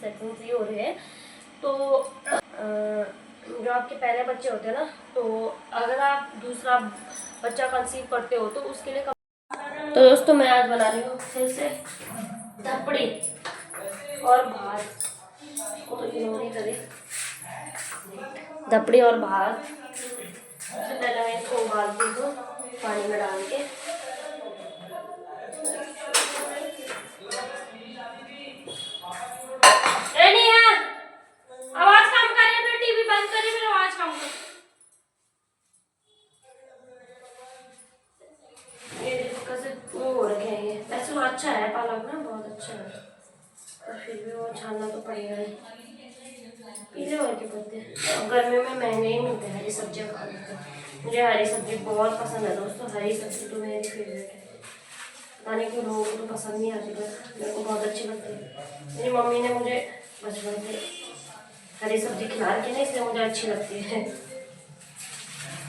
Second free हो रहे हैं। तो जो आपके पहले बच्चे होते हैं ना, तो अगर आप दूसरा बच्चा कंसीव करते हो तो उसके लिए तो दोस्तों मैं आज बना रही हूँ फिर से धपड़ी और भात। तो इन्होंने करे धपड़ी और भात। सबसे पहले मैं इसको उबालती हूँ पानी में डाल के। आवाज कम करिए, फिर टीवी बंद करिए, फिर आवाज कम करिए। ये देखो कैसे वो हो रखे हैं। ये वैसे वो अच्छा है, पालक ना बहुत अच्छा है, और फिर भी वो छानना तो पड़ेगा ही। पीले हुए के पत्ते गर्मी में महंगे ही मिलते हैं हरी सब्जियाँ खाने को। मुझे हरी सब्जी बहुत पसंद है दोस्तों, हरी सब्जी तो मेरी फेवरेट है। पता नहीं क्यों लोगों को तो पसंद नहीं आती, पर मेरे को बहुत अच्छी लगती है। मेरी मम्मी ने मुझे बचपन से हरी सब्जी खिला रखी है ना, इसलिए मुझे अच्छी लगती है।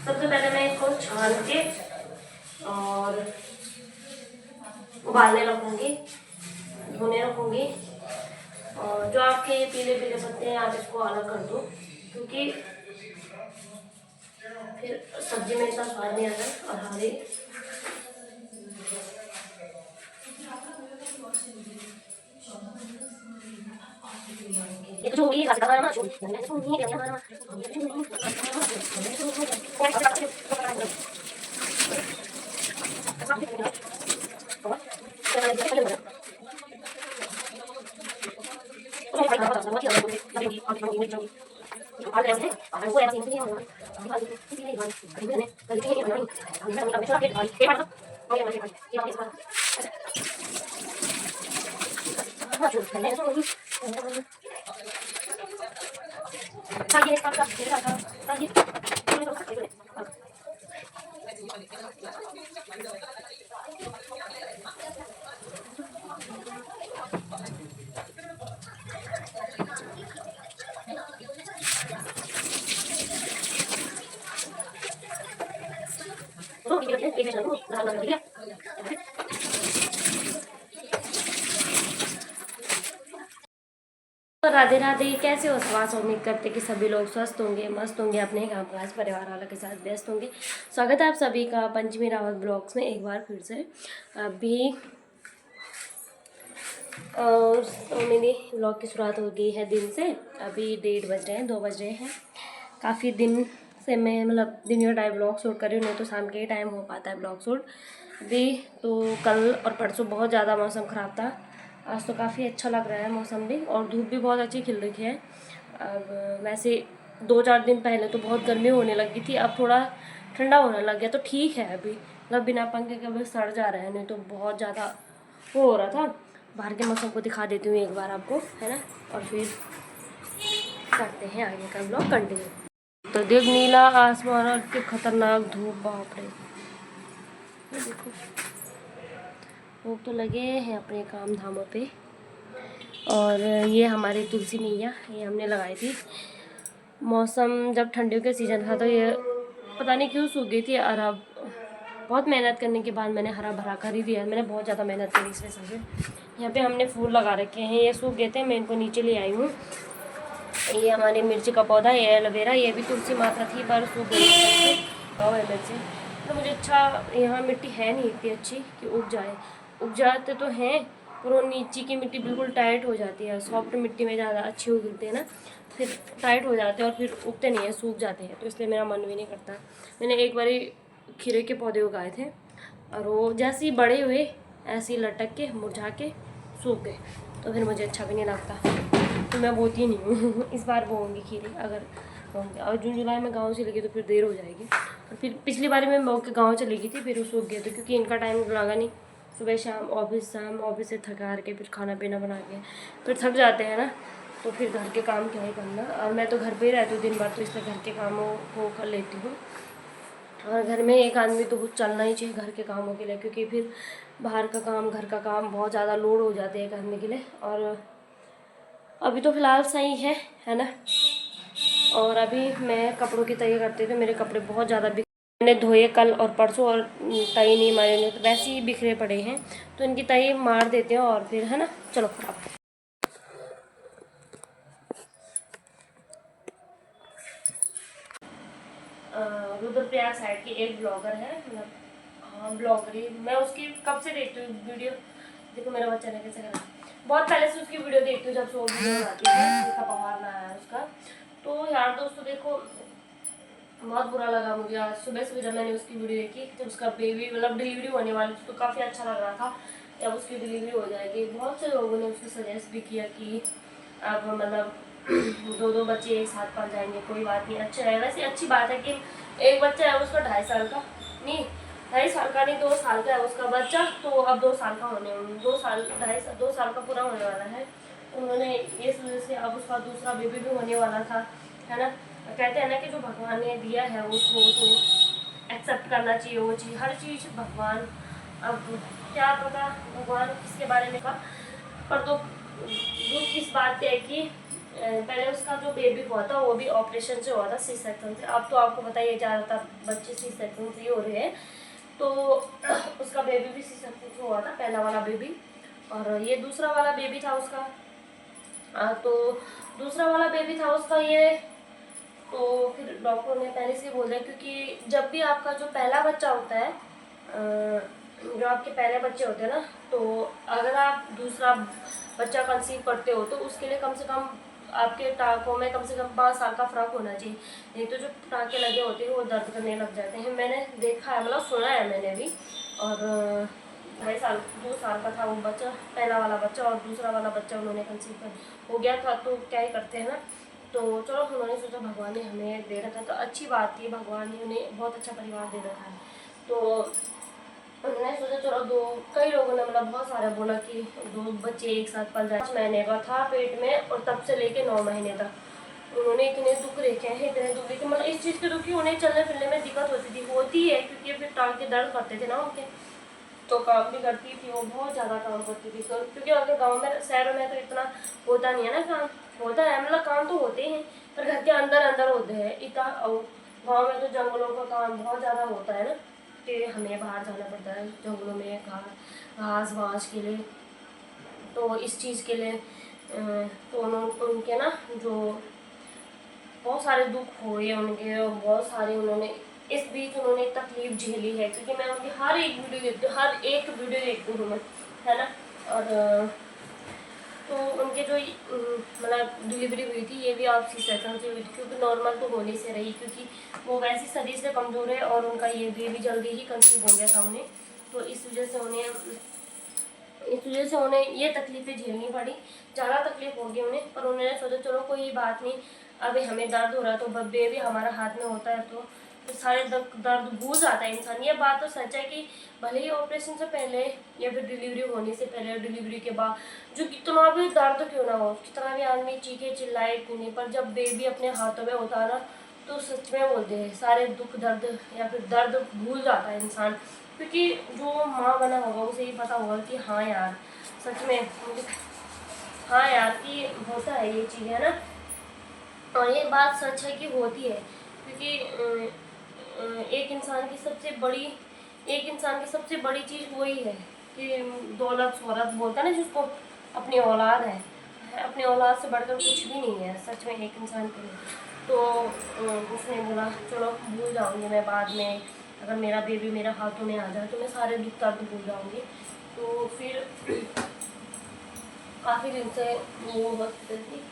सबसे पहले मैं इसको छान के और उबालने रखूँगी, धोने रखूँगी। और जो आपके पीले पीले पत्ते हैं आप इसको अलग कर दो, क्योंकि फिर सब्जी में इतना स्वाद नहीं आता। और हरी तो राधे राधे, कैसे हो? स्वास्थ्य उम्मीद करते कि सभी लोग स्वस्थ होंगे, मस्त होंगे, अपने काम काज परिवार वालों के साथ व्यस्त होंगे। स्वागत है आप सभी का पंचमी रावत ब्लॉग्स में एक बार फिर से। अभी मेरी ब्लॉग की शुरुआत हो गई है दिन से। अभी 1:30 बज रहे हैं, 2 बज रहे हैं। काफ़ी दिन से मैं मतलब दिन का टाइम ब्लॉग शूट कर रही हूँ, नहीं तो शाम के ही टाइम हो पाता है ब्लॉग शूट। अभी तो कल और परसों बहुत ज़्यादा मौसम ख़राब था, आज तो काफ़ी अच्छा लग रहा है मौसम भी, और धूप भी बहुत अच्छी खिल रही है। अब वैसे 2-4 दिन पहले तो बहुत गर्मी होने लगी थी, अब थोड़ा ठंडा होने लग गया, तो ठीक है। अभी मतलब बिना पंखे के भी सड़ जा रहे हैं, नहीं तो बहुत ज़्यादा वो हो रहा था। बाहर के मौसम को दिखा देती हूँ एक बार आपको, है ना, और फिर करते हैं आगे का ब्लॉग कंटिन्यू। तो देख नीला आसमान और फिर खतरनाक धूप, बाप रे। देखो लोग तो लगे हैं अपने काम धामों पे। और ये हमारी तुलसी मैया, ये हमने लगाई थी। मौसम जब ठंडियों के सीज़न था तो ये पता नहीं क्यों सूख गई थी, और अब बहुत मेहनत करने के बाद मैंने हरा भरा कर ही दिया। मैंने बहुत ज़्यादा मेहनत करी इस वजह से। यहाँ पे हमने फूल लगा रखे हैं, ये सूख गए थे, मैं इनको नीचे ले आई हूँ। ये हमारी मिर्ची का पौधा, ये एलोवेरा, ये भी तुलसी माता थी पर सूख गई मिर्ची। तो मुझे अच्छा, यहाँ मिट्टी है नहीं इतनी अच्छी कि उग जाते तो हैं, पर वो नीचे की मिट्टी बिल्कुल टाइट हो जाती है। सॉफ्ट मिट्टी में ज़्यादा अच्छी उगते हैं ना, फिर टाइट हो जाते हैं और फिर उगते नहीं हैं, सूख जाते हैं, तो इसलिए मेरा मन भी नहीं करता। मैंने एक बारी खीरे के पौधे उगाए थे, और वो जैसे ही बड़े हुए ऐसे ही लटक के मुरझा के सूख गए, तो फिर मुझे अच्छा भी नहीं लगता, तो मैं बोती नहीं हूँ। इस बार बोऊँगी खीरे, अगर बोऊँगी। और जून जुलाई में गाँव चली गई तो फिर देर हो जाएगी। और फिर पिछली बार मैं बो के गाँव चली गई थी, फिर वो सूख गए थे, क्योंकि इनका टाइम लगा नहीं। सुबह शाम ऑफिस से थका के फिर खाना पीना बना के फिर थक जाते हैं ना, तो फिर घर के काम क्या ही करना। और मैं तो घर पर ही रहती हूँ दिन भर, तो इसलिए घर के कामों को कर लेती हूँ। और घर में एक आदमी तो कुछ चलना ही चाहिए घर के कामों के लिए, क्योंकि फिर बाहर का काम घर का काम बहुत ज़्यादा लोड हो जाते हैं करने के लिए। और अभी तो फ़िलहाल सही है ना। और अभी मैं कपड़ों की तय करती थी, मेरे कपड़े बहुत ज़्यादा मैंने धोए कल और परसों, और तय नहीं मारे, तो वैसे ही बिखरे पड़े हैं, तो इनकी तय मार देते हैं और फिर, है ना। चलो अब रुद्रप्रयाग साइड की एक ब्लॉगर है, मतलब हाँ ब्लॉगर ही, मैं उसकी कब से देखती हूँ वीडियो। देखो मेरा बच्चा ने कैसे करा, बहुत पहले से उसकी वीडियो देखती हूँ, जब सो वीडियो बनाती है, उसका पवार ना आया उसका। तो यार दोस्तों देखो बहुत बुरा लगा मुझे आज सुबह सुबह जब मैंने उसकी वीडियो देखी, जब उसका बेबी मतलब डिलीवरी होने वाली थी, तो काफ़ी अच्छा लग रहा था अब उसकी डिलीवरी हो जाएगी। बहुत से लोगों ने उसको सजेस्ट भी किया कि अब मतलब दो दो बच्चे एक साथ पल जाएंगे, कोई बात नहीं, अच्छा है। वैसे अच्छी बात है कि एक बच्चा है उसका 2.5 साल का, नहीं 2.5 साल का नहीं 2 साल का है उसका बच्चा, तो अब 2 साल का होने 2 साल 2.5 का पूरा होने वाला है। उन्होंने इस वजह से अब उसका दूसरा बेबी भी होने वाला था, है ना। कहते हैं ना कि जो भगवान ने दिया है उसको तो एक्सेप्ट करना चाहिए, वो चीज़ हर चीज़ भगवान। अब क्या पता भगवान किसके बारे में कहा, पर तो दुख इस बात पे है कि पहले उसका जो बेबी हुआ था वो भी ऑपरेशन से हुआ था, सी सेक्शन से। अब तो आपको बताइए ज़्यादातर बच्चे सी सेक्शन से ही हो रहे हैं, तो उसका बेबी भी सी सेक्शन से हुआ था, पहला वाला बेबी। और ये दूसरा वाला बेबी था उसका, तो दूसरा वाला बेबी था उसका ये। तो फिर डॉक्टर ने पहले से बोल दिया, क्योंकि जब भी आपका जो पहला बच्चा होता है, जो आपके पहले बच्चे होते हैं ना, तो अगर आप दूसरा बच्चा कंसीव करते हो तो उसके लिए कम से कम आपके टाँकों में कम से कम 5 साल का फ़र्क होना चाहिए, नहीं तो जो टाँके लगे होते हैं वो दर्द करने लग जाते हैं। मैंने देखा है, मतलब सुना है मैंने भी। और 2.5 साल 2 साल का था वो बच्चा, पहला वाला बच्चा, और दूसरा वाला बच्चा उन्होंने कंसीव कर हो गया था। तो क्या ही करते हैं ना, तो चलो उन्होंने सोचा भगवान ने हमें दे रखा है तो अच्छी बात थी, भगवान ने उन्हें बहुत अच्छा परिवार दे रखा है। तो उन्होंने सोचा चलो दो, कई लोगों ने मतलब बहुत सारा बोला कि 2 बच्चे एक साथ पल जाए। 5 महीने का था पेट में, और तब से लेके 9 महीने तक उन्होंने इतने दुख देखे हैं, इतने दुख देखे, मतलब इस चीज़ के दुख की उन्हें चलने फिरने में दिक्कत होती है, क्योंकि फिर टांग के दर्द करते थे ना उनके। तो काम भी करती थी वो, बहुत ज़्यादा काम करती थी, तो क्योंकि अगर गांव में शहरों में तो इतना होता नहीं है ना काम, होता है मतलब काम तो होते हैं, पर घर के अंदर अंदर होते हैं इतना। गांव में तो जंगलों का काम बहुत ज़्यादा होता है ना, कि हमें बाहर जाना पड़ता है जंगलों में घास वास के लिए। तो इस चीज़ के लिए तो उनके ना जो बहुत सारे दुख हुए उनके, और बहुत सारे उन्होंने इस बीच उन्होंने तकलीफ झेली है, क्योंकि मैं उनकी हर एक वीडियो देखती हूँ, हर एक वीडियो देखती हूँ मैं, है ना। और तो उनके जो मतलब डिलीवरी हुई थी ये भी आप सी सेक्शन से हुई थी, क्योंकि नॉर्मल तो होने से रही, क्योंकि वो वैसी शरीर से कमज़ोर है, और उनका ये बेबी जल्दी ही कंसीव हो गया था उन्हें। तो इस वजह से उन्हें ये तकलीफ़ें झेलनी पड़ी, ज़्यादा तकलीफ होगी उन्हें, पर उन्होंने सोचा चलो कोई बात नहीं, अभी हमें दर्द हो रहा है तो बेबी हमारा हाथ में होता है तो सारे दर्द भूल जाता है इंसान। ये बात तो सच है कि भले ही ऑपरेशन से पहले या फिर डिलीवरी होने से पहले डिलीवरी के बाद जो कितना भी दर्द क्यों ना हो, कितना भी आदमी चीखे चिल्लाए क्यों नहीं, पर जब बेबी अपने हाथों में होता है ना, तो सच में बोलते हैं सारे दुख दर्द या फिर दर्द भूल जाता है इंसान, क्योंकि जो माँ बना होगा उसे ही पता होगा कि हाँ यार सच में हाँ यार कि होता है ये चीज़, है ना। और ये बात सच है कि होती है, क्योंकि एक इंसान की सबसे बड़ी चीज़ वही है कि दौलत शोहरत बोलता है ना जिसको, अपनी औलाद है, अपनी औलाद से बढ़कर कुछ भी नहीं है सच में एक इंसान के लिए। तो उसने बोला चलो भूल जाऊंगी मैं बाद में, अगर मेरा बेबी मेरे हाथों में आ जाए तो मैं सारे दुख दर्द भूल जाऊंगी। तो फिर काफ़ी दिन से वो हॉस्पिटल थी,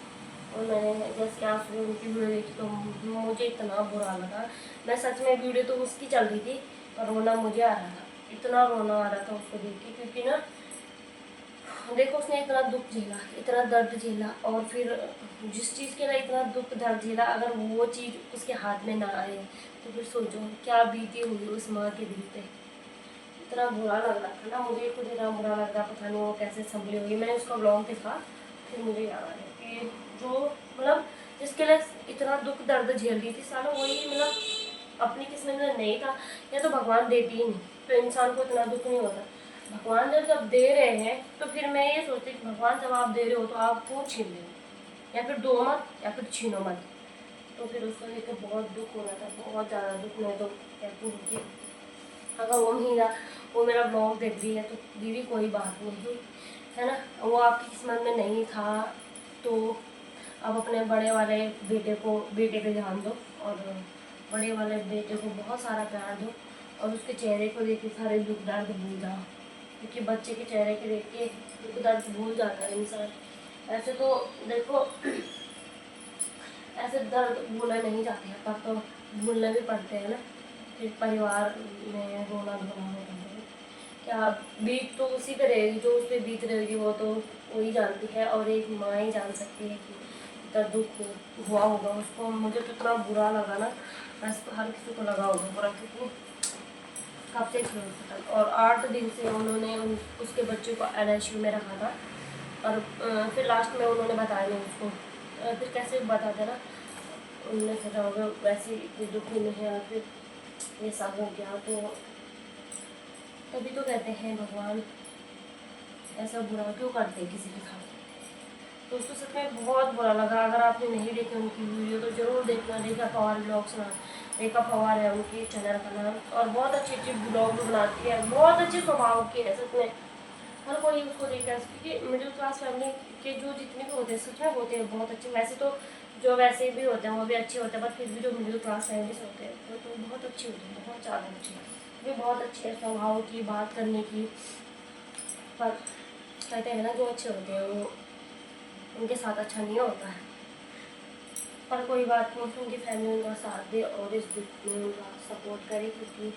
और मैंने जैसे आज सुबह उनकी वीडियो देखी तो मुझे इतना बुरा लगा। मैं सच में वीडियो तो उसकी चल रही थी, पर रोना मुझे आ रहा था, इतना रोना आ रहा था उसको देख के, क्योंकि ना देखो उसने इतना दुख झेला, इतना दर्द झेला, और फिर जिस चीज़ के लिए इतना दुख दर्द झेला, अगर वो चीज़ उसके हाथ में ना आए तो फिर सोचो क्या बीती हुई उस माँ के दिल पे। इतना बुरा लग रहा था ना मुझे, खुद इतना बुरा लग रहा, पता नहीं वो कैसे संभली होगी। मैंने उसका ब्लॉग देखा, फिर मुझे याद आया कि जो मतलब जिसके लिए इतना दुख दर्द झेल रही थी सालों, वही मतलब अपनी किस्मत में नहीं था, या तो भगवान देती ही नहीं, तो इंसान को इतना दुख नहीं होता। भगवान जब दे रहे हैं तो फिर मैं ये सोचती कि भगवान जब आप दे रहे हो तो आप क्यों छीन रहे हो, या फिर दो मत या फिर छीनो मत। तो फिर उसको देख कर बहुत दुख हो रहा था, बहुत ज़्यादा दुख। मैं तो कहती हूँ कि अगर वो मेरा ब्लॉग देख रही है तो दीदी कोई बात नहीं, है ना, वो आपकी किस्मत में नहीं था, तो अब अपने बड़े वाले बेटे पे ध्यान दो, और बड़े वाले बेटे को बहुत सारा प्यार दो और उसके चेहरे को देख के सारे दुख दर्द भूल जाओ, क्योंकि बच्चे के चेहरे के देख के दुख दर्द भूल जाता है इंसान। ऐसे तो देखो ऐसे दर्द भूलने नहीं जाते हैं, पर तो भूलने भी पड़ते हैं ना। फिर परिवार में रोना धोना होता है, क्या बीत तो उसी पे रहेगी, जो उस पर बीत रहेगी वो तो वही जानती है, और एक माँ ही जान सकती है कि इतना दुख हुआ होगा उसको। मुझे तो इतना बुरा लगा ना, बस हर किसी को लगा होगा बुरा, क्योंकि कब से थी हॉस्पिटल और 8 दिन से उन्होंने उसके बच्चे को NICU में रखा था। और फिर लास्ट में उन्होंने बताया नहीं उसको, फिर कैसे बताते ना, उन्होंने सोचा होगा वैसे ही दुखी में है और फिर ये सब हो गया। तो तभी तो कहते हैं भगवान ऐसा बुरा क्यों करते हैं किसी के साथ। दोस्तों सच में बहुत बुरा लगा। अगर आपने नहीं देखी उनकी वीडियो तो ज़रूर देखना। रेखा पवार ब्लॉग्स नाम, रेखा पवार है उनकी चैनल का नाम, और बहुत अच्छी अच्छी ब्लॉग बनाती है, बहुत अच्छे स्वभाव की है सच में। हर कोई उसको देखता है, क्योंकि मिडिल क्लास फैमिली के जो जितने भी होते हैं सच में होते हैं बहुत अच्छे। वैसे तो जो वैसे भी होते हैं वो भी अच्छे होते हैं, पर फिर भी जो मिडिल क्लास फैमिली से होते हैं वो तो बहुत अच्छे होते हैं, बहुत ज़्यादा अच्छे। वे बहुत अच्छे हैं स्वभाव की, बात करने की। पर कहते हैं ना जो अच्छे होते हैं वो उनके साथ अच्छा नहीं होता है। पर कोई बात नहीं, उनकी फैमिली उनका साथ दे और इस दुख में उनका सपोर्ट करे, क्योंकि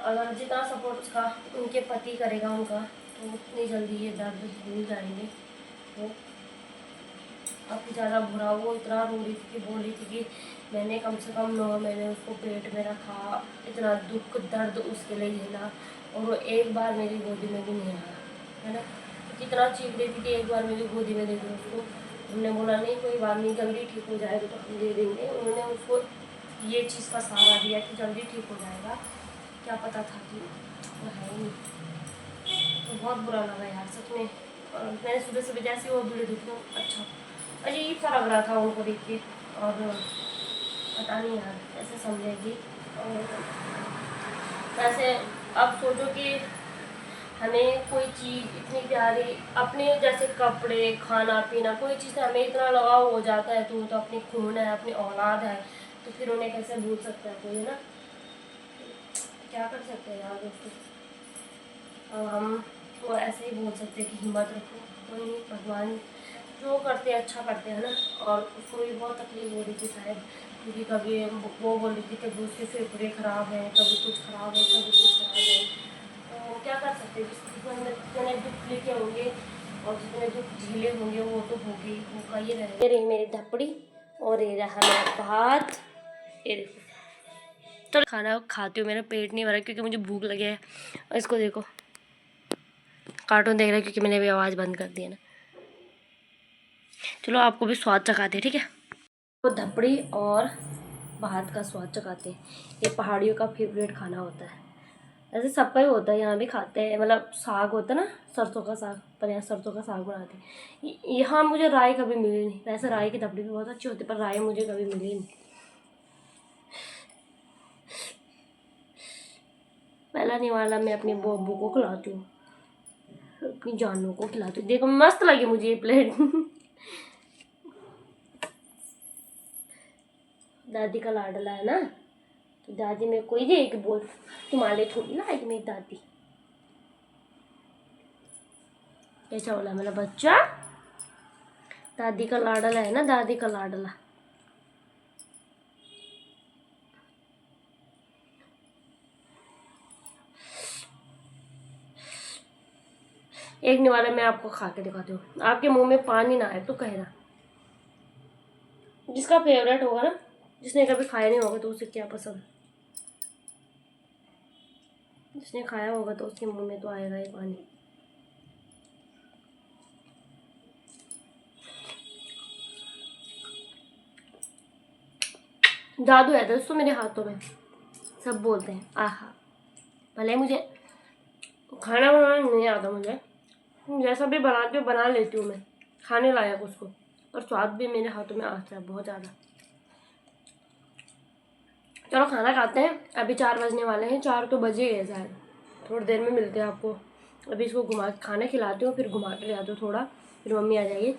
अगर जितना सपोर्ट उसका उनके पति करेगा उनका, तो उतनी जल्दी ये दर्द भूल जाएंगे। तो काफ़ी ज़्यादा बुरा, वो इतना रो रही थी कि बोल रही थी कि मैंने कम से कम 9 महीने उसको पेट में रखा, इतना दुख दर्द उसके लिए झेला, और वो एक बार मेरी गोदी में भी नहीं आया, है ना। कितना चीख रही थी कि एक बार मेरी गोदी में दे दो उसको। हमने बोला नहीं कोई बात नहीं, जल्दी ठीक हो जाएगा तो हम दे देंगे। उन्होंने उसको ये चीज़ का सहारा दिया कि जल्दी ठीक हो जाएगा, क्या पता था कि वो है ही नहीं। तो बहुत बुरा लगा यार सच में। और मैंने सुबह सुबह जैसे वो वीडियो देखी तो अच्छा अजीब सा लग रहा था उनको देख के, और पता नहीं यार कैसे समझेगी। और वैसे अब सोचो कि हमें कोई चीज़ इतनी प्यारी, अपने जैसे कपड़े खाना पीना कोई चीज़ से हमें इतना लगाव हो जाता है, तो अपनी खून है, अपनी औलाद है, तो फिर उन्हें कैसे भूल सकता है कोई, है ना। क्या कर सकते हैं यार दोस्तों। हम तो ऐसे ही बोल सकते हैं कि हिम्मत रखो, कोई नहीं, भगवान जो करते हैं अच्छा करते हैं ना। और उसको भी बहुत तकलीफ हो रही थी शायद, क्योंकि कभी वो बोल रही थी कभी उसके फेफड़े ख़राब हैं, कभी कुछ ख़राब है, कभी कुछ ख़राब है। तो क्या कर सकते हैं, जितने दुख लेके होंगे और जितने दुख झेले होंगे वो तो होगा ही रहेगा। ये रही मेरी धपड़ी और ये रहा मेरा भात। ये देखो तो खाना खाती हूँ, मेरा पेट नहीं भरा क्योंकि मुझे भूख लगी है। और इसको देखो कार्टून देख रहा है क्योंकि मैंने अभी आवाज़ बंद कर दी है ना। चलो आपको भी स्वाद चखाते हैं, ठीक है। तो धपड़ी और भात का स्वाद चखाते हैं। ये पहाड़ियों का फेवरेट खाना होता है, ऐसे सबका ही होता है, यहाँ भी खाते हैं। मतलब साग होता है ना, सरसों का साग, पर यहाँ सरसों का साग बनाते हैं। यहाँ मुझे राई कभी मिली नहीं, वैसे राई की धपड़ी भी बहुत अच्छी होती है, पर राई मुझे कभी मिली नहीं। पहला निवाला मैं अपनी बब्बू को खिलाती हूँ, अपनी जानों को खिलाती हूँ। देखो मस्त लगी मुझे ये प्लेट। दादी का लाडला है ना, तो दादी मेरे को ही देगी बोल, तुम्हारे थोड़ी ना आएगी मेरी दादी। कैसा बोला मेरा बच्चा, दादी का लाडला है ना, दादी का लाडला। एक निवाला मैं आपको खा के दिखाती हूँ, आपके मुंह में पानी ना आए तो कहना। जिसका फेवरेट होगा ना, जिसने कभी खाया नहीं होगा तो उसे क्या पसंद, जिसने खाया होगा तो उसके मुंह में तो आएगा ही पानी। जादू है दोस्तों मेरे हाथों में, सब बोलते हैं आहा। भले मुझे खाना बनाना नहीं आता, मुझे जैसा भी बनाती हूँ बना लेती हूँ मैं खाने लायक उसको, और स्वाद भी मेरे हाथों में आता है बहुत ज़्यादा। चलो खाना खाते हैं, अभी 4 बजने वाले हैं, 4 तो बजे गए शायद। थोड़ी देर में मिलते हैं आपको। अभी इसको घुमा खाना खिलाती हूँ, फिर घुमा के ले आती हूँ थोड़ा, फिर मम्मी आ जाएगी।